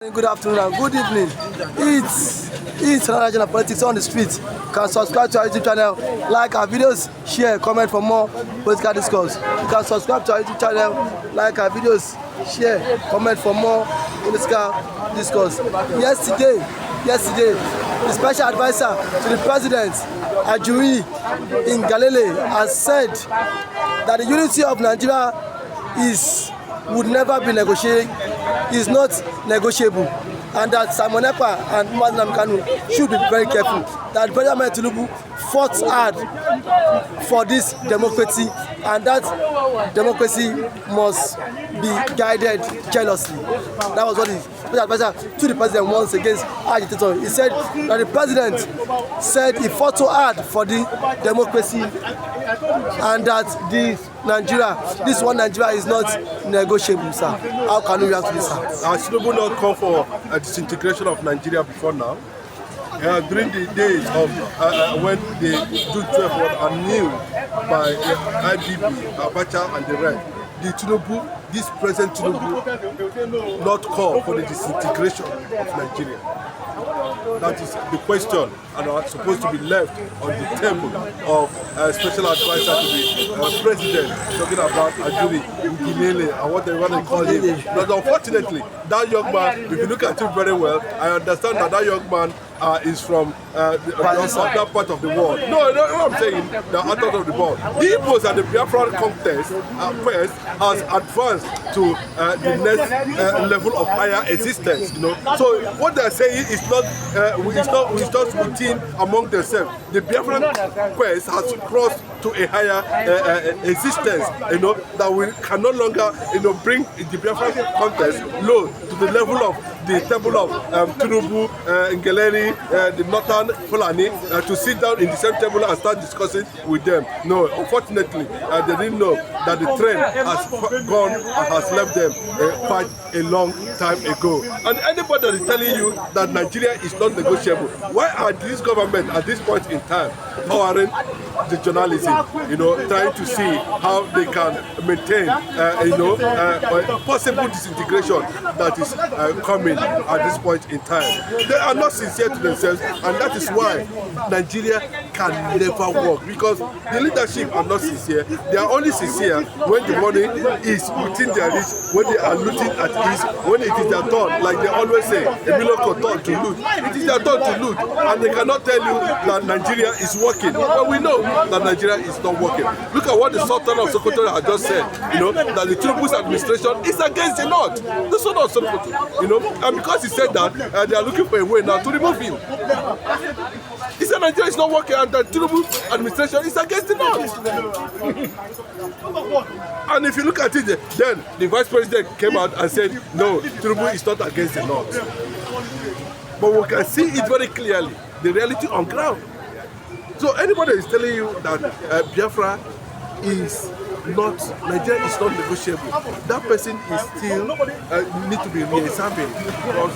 Good afternoon and good evening. It's Nigerian politics on the street. You can subscribe to our YouTube channel, like our videos, share, comment for more political discourse. You can subscribe to our YouTube channel, like our videos, share, comment for more political discourse. Yesterday, the special advisor to the president, Ajuri in Galilee, has said that the unity of Nigeria would never be negotiated, is not negotiable, and that Simon Ekpa and Kanu should be very careful. That President Tinubu fought hard for this democracy, and that democracy must be guided jealously. That was what the special advisor to the president once against agitator. He said that the president said he fought so hard for the democracy, and that this one Nigeria is not negotiable, sir. How can you react to this, sir? Has Tinubu not called for a disintegration of Nigeria before now? During the days of when the June 12 was annulled by IBB, Abacha and the rest, this present Tinubu not call for the disintegration of Nigeria? That is the question, and are supposed to be left on the table of special advisor to the president, talking about Ajuri, Uginele, and what they want to call him. But unfortunately, that young man, if you look at him very well, I understand that young man is from that part of the world. No, I'm saying the other part of the world. The Igbos and the Biafran contest first has advanced to the next level of higher existence. So what they're saying is not just within among themselves. The Biafran quest has crossed to a higher existence. That we can no longer bring the Biafran contest low to the level of the table of Tinubu, Ngeleni, the Northern Fulani, to sit down in the same table and start discussing with them. No, unfortunately, they didn't know that the train has gone and has left them quite a long time ago. And anybody that is telling you that Nigeria is not negotiable, why are this government at this point in time powering the journalism, trying to see how they can maintain, possible disintegration that is coming at this point in time? They are not sincere to themselves, and that is why Nigeria can never work, because the leadership are not sincere. They are only sincere when the money is within their reach, when they are looting at ease, when it is their turn, like they always say, a million turn to loot. It is their turn to loot, and they cannot tell you that Nigeria is working. But we know that Nigeria is not working. Look at what the Sultan of Sokoto has just said, that the Tinubu's administration is against the North. The Sultan of Sokoto, and because he said that, they are looking for a way now to remove him. He said Nigeria is not working, and the Tinubu administration is against the North. And if you look at it, then the vice president came out and said, no, Tinubu is not against the North. But we can see it very clearly, the reality on ground. So anybody is telling you that Biafra is not, Nigeria is not negotiable, that person is still need to be re-examined, because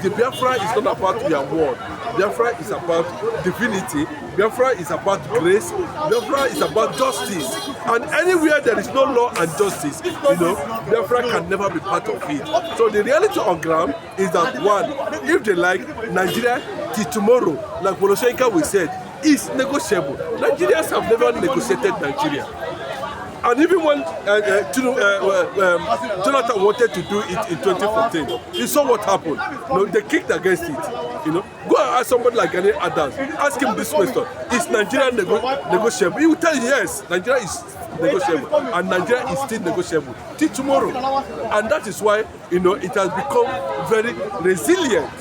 the Biafra is not about your word. Biafra is about divinity. Biafra is about grace. Biafra is about justice. And anywhere there is no law and justice, Biafra can never be part of it. So the reality on ground is that, one, if they like, Nigeria till tomorrow, like Woloshenka we said, is negotiable. Nigerians have never negotiated Nigeria. And even when Jonathan wanted to do it in 2014, you saw what happened. They kicked against it. Go and ask somebody like Ghanaian Adams. Ask him this question: is Nigeria negotiable? He will tell you yes, Nigeria is negotiable, and Nigeria is still negotiable till tomorrow. And that is why it has become very resilient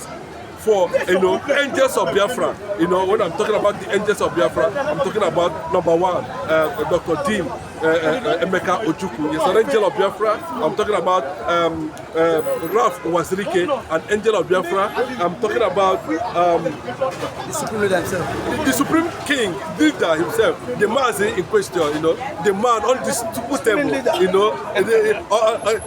for angels of Biafra. When I'm talking about the angels of Biafra, I'm talking about number one, Dr. Dim Emeka Ojukwu is an angel of Biafra. I'm talking about Ralph Wazirike, an angel of Biafra. I'm talking about the Supreme Leader himself, the Supreme King leader himself, the man in question, the man on this table,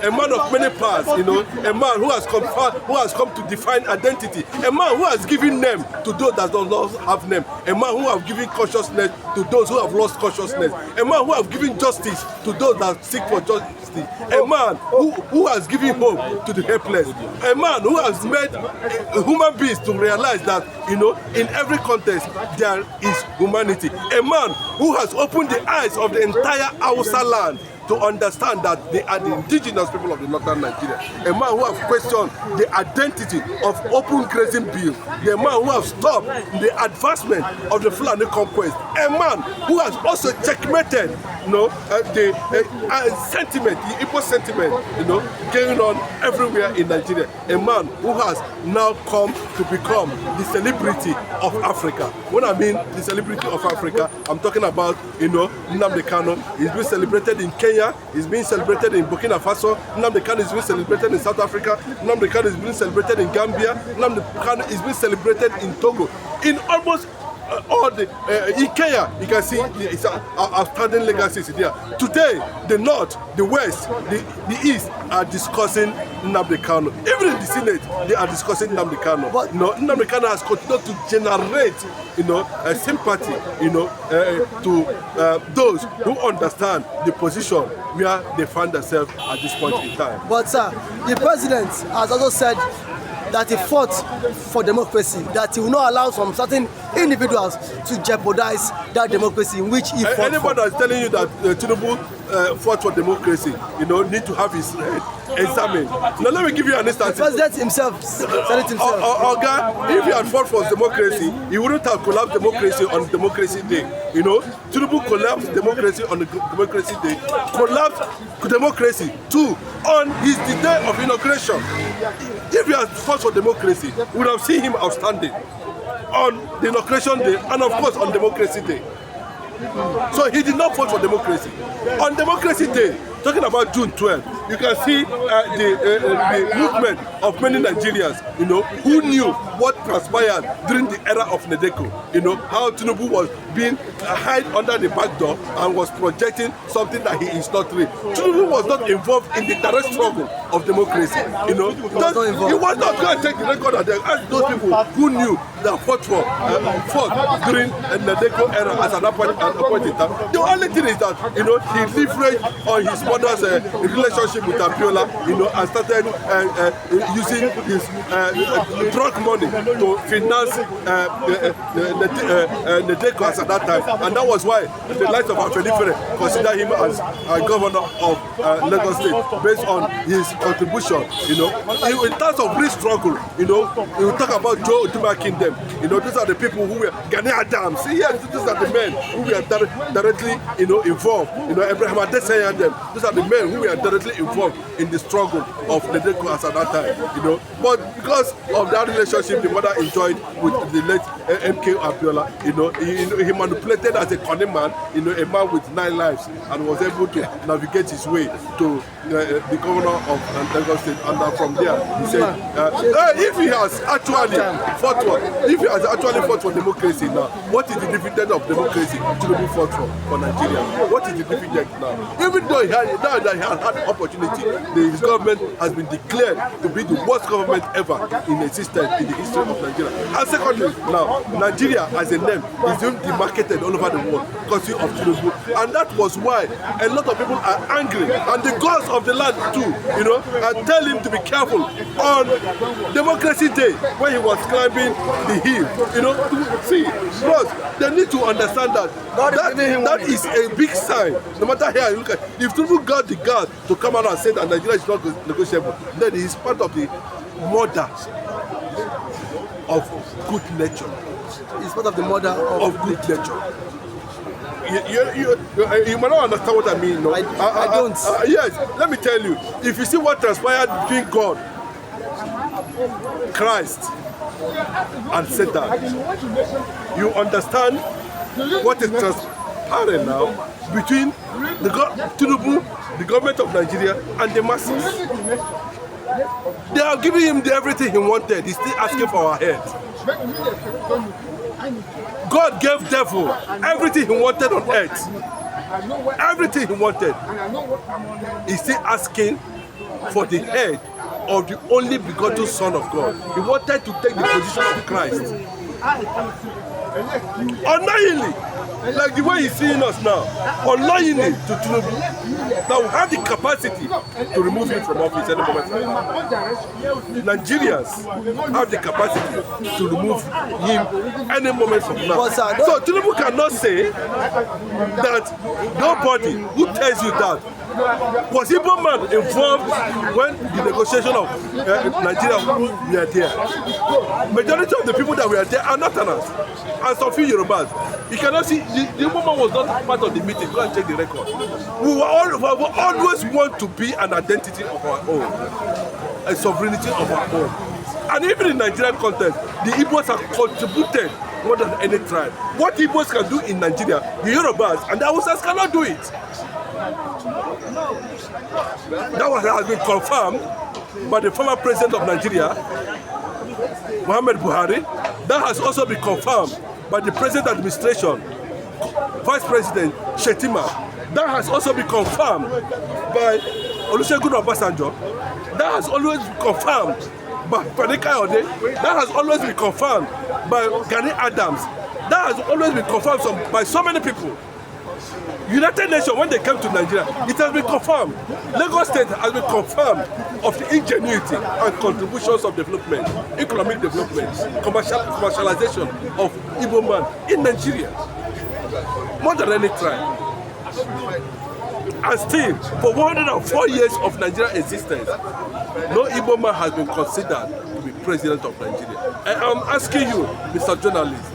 a man of many parts, a man who has come to define identity, a man who has given name to those that don't have name, a man who has given consciousness to those who have lost consciousness, a man who has given justice to those that seek for justice, a man who has given hope to the helpless, a man who has made human beings to realize that, you know, in every context there is humanity, a man who has opened the eyes of the entire Hausa land to understand that they are the indigenous people of the northern Nigeria. A man who has questioned the identity of open grazing bill. The man who has stopped the advancement of the Fulani conquest. A man who has also checkmated, you know, the sentiment, the Igbo sentiment, you know, going on everywhere in Nigeria. A man who has now come to become the celebrity of Africa. When I mean the celebrity of Africa, I'm talking about, you know, Nnamdi Kanu. He's been celebrated in Kenya. Is being celebrated in Burkina Faso. Nnamdi Kanu is being celebrated in South Africa. Nnamdi Kanu is being celebrated in Gambia. Nnamdi Kanu is being celebrated in Togo. In almost all the in Kenya, you can see it's outstanding legacies there. Today, the North, the West, the East are discussing Nnamdi Kanu. Even in the Senate, they are discussing Nnamdi Kanu. But you know, Nnamdi Kanu has continued to generate, you know, sympathy, you know, to those who understand the position where they find themselves at this point in time. But sir, the president has also said that he fought for democracy, that he will not allow some certain individuals to jeopardize that democracy in which he fought. Anybody that's telling you that Tinubu fought for democracy, you know, need to have his head examined. Now let me give you an instance. The president himself said it himself. Oga, if he had fought for democracy, he wouldn't have collapsed democracy on Democracy Day. You know, Tinubu collapsed democracy on the Democracy Day, collapsed democracy too on the day of inauguration. If he had fought for democracy, we would have seen him outstanding on the inauguration day and of course on Democracy Day. So he did not fight for democracy. On Democracy Day, talking about June 12th, you can see the movement of many Nigerians, you know, who knew what transpired during the era of Nedeko. You know, how Tinubu was being hid under the back door and was projecting something that he is not doing. Tinubu was not involved in the direct struggle of democracy. You know, he was not going to take the record of them. Ask those people who knew that fought during the Nedeko era as an appointed time. The only thing is that, you know, he leveraged on his mother's relationship with Abiola, you know, and started using his drug money to finance Nedeko at that time. And that was why the likes of Afenifere consider him as governor of Lagos State based on his contribution, you know. In terms of real struggle, you know, we will talk about Joe Oduma Kingdom. You know, these are the people who were Gani Adams. See, yes, these are the men who were directly, you know, involved. You know, Abraham Adesanya and them. These are the men who were directly involved in the struggle of Nedeko as at that time. You know, but because of that relationship the mother enjoyed with the late MK Abiola, you know, he manipulated as a cunning man, you know, a man with 9 lives, and was able to navigate his way to the governor of Lagos State. And from there, he said, if he has actually fought for democracy now, what is the dividend of democracy Tinubu fought for Nigeria? What is the dividend now? Even though he had had opportunity, his government has been declared to be the worst government ever in existence in the history of Nigeria. And secondly, now Nigeria as a name is being demarcated all over the world because of Tinubu, and that was why a lot of people are angry, and the gods of the land too, you know, and tell him to be careful on Democracy Day when he was climbing the hill. You know, see, bros, they need to understand that is a big sign. No matter how you look at, if Tinubu got the guard to come out and say that Nigeria is not negotiable, then he is part of the mother of good nature. He's part of the mother of good nature. You might not understand what I mean. No? I don't. Yes, let me tell you. If you see what transpired between God, Christ, and Satan, you understand what is transpiring now between Tinubu, the government of Nigeria, and the masses. They are giving him everything he wanted. He's still asking for our head. God gave devil everything he wanted on earth. Everything he wanted. He's still asking for the head of the only begotten Son of God. He wanted to take the position of Christ. Unknowingly, like the way he's seeing us now, unknowingly to Tinubu, that we have the capacity to remove him from office any moment. Nigerians have the capacity to remove him any moment from now. So Tinubu cannot say that nobody who tells you that was Igbo man involved when the negotiation of Nigeria were there. Majority of the people that were there are Northerners and some few Yorubas. You cannot see the Igbo man was not part of the meeting. Go and check the record. We always want to be an identity of our own, a sovereignty of our own. And even in Nigerian context, the Igbos have contributed more than any tribe. What Igbos can do in Nigeria, the Yorubas and the Hausas cannot do it. That has been confirmed by the former president of Nigeria, Muhammad Buhari. That has also been confirmed by the present administration, Vice President Shetima. That has also been confirmed by Olusegun Obasanjo. That has always been confirmed by Panika Ode. That has always been confirmed by Gani Adams. That has always been confirmed by so many people. United Nations, when they came to Nigeria, it has been confirmed. Lagos State has been confirmed of the ingenuity and contributions of development, economic development, commercialization of Igbo man in Nigeria, more than any tribe. And still, for 104 years of Nigerian existence, no Igbo man has been considered to be president of Nigeria. And I'm asking you, Mr. Journalist,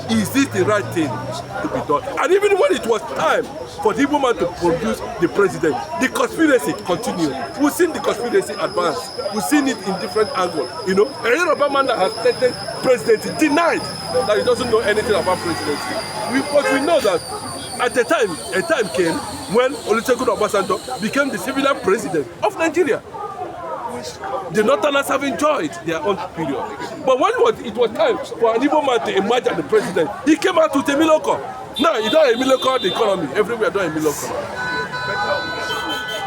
is this the right thing to be done? And even when it was time for the Igbo man to produce the president, the conspiracy continued. We've seen the conspiracy advance. We've seen it in different angles. You know, a Yoruba man that has taken presidency denied that he doesn't know anything about presidency. But we know that at the time, a time came when Olusegun Obasanjo became the civilian president of Nigeria. The Northerners have enjoyed their own period. But when it was time for an Igbo man to emerge as the president, he came out with a miracle. Now, you don't have a miracle the economy. Everywhere don't have a miracle.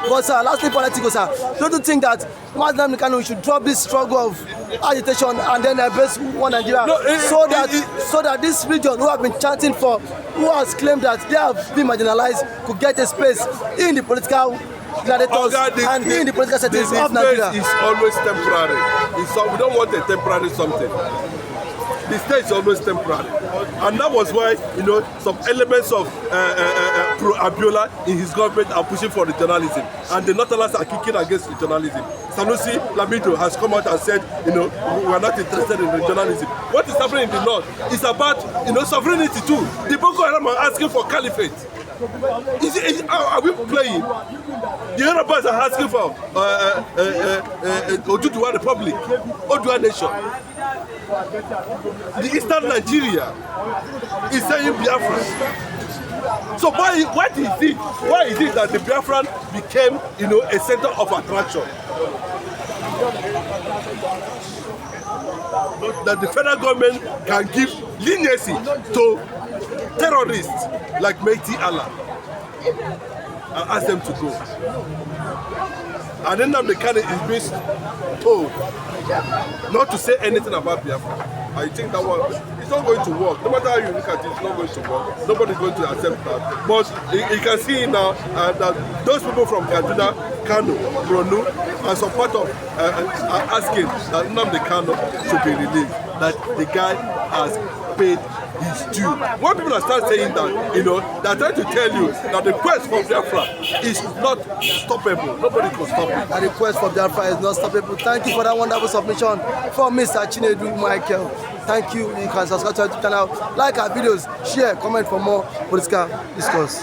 But sir, lastly political, sir, don't you think that nnamdi Kanu should drop this struggle of agitation and then embrace one Nigeria, so that this region who have been chanting for, who has claimed that they have been marginalized, could get a space in the political gladiators and in the political settings of Nigeria? The space is always temporary. We don't want a temporary something. The state is always temporary. And that was why, you know, some elements of pro-Abiola in his government are pushing for regionalism. And the Northerners are kicking against regionalism. Sanusi Lamido has come out and said, you know, we are not interested in regionalism. What is happening in the North is about, you know, sovereignty too. The Boko Haram are asking for caliphate. Are we playing? The Yorubas are asking for Oduduwa Republic, Odua Nation. The Eastern Nigeria is saying Biafra. So why is it that the Biafran became, you know, a center of attraction? That the federal government can give leniency to terrorists like Meiti Allah and ask them to go. And then nnamdi Kanu is being told not to say anything about Biafra. I think that one, it's not going to work. No matter how you look at it, it's not going to work. Nobody's going to accept that. But you can see now that those people from Kaduna, Kanu, Borno, and some part of are asking that nnamdi Kanu should be released. That the guy has paid his due. When people start saying that, you know, they're trying to tell you that the quest for Biafra is not stoppable. Nobody can stop it. And the quest for Biafra is not stoppable. Thank you for that wonderful submission from Mr. Chinedu Michael. Thank you. You can subscribe to our YouTube channel, like our videos, share, comment for more political discourse.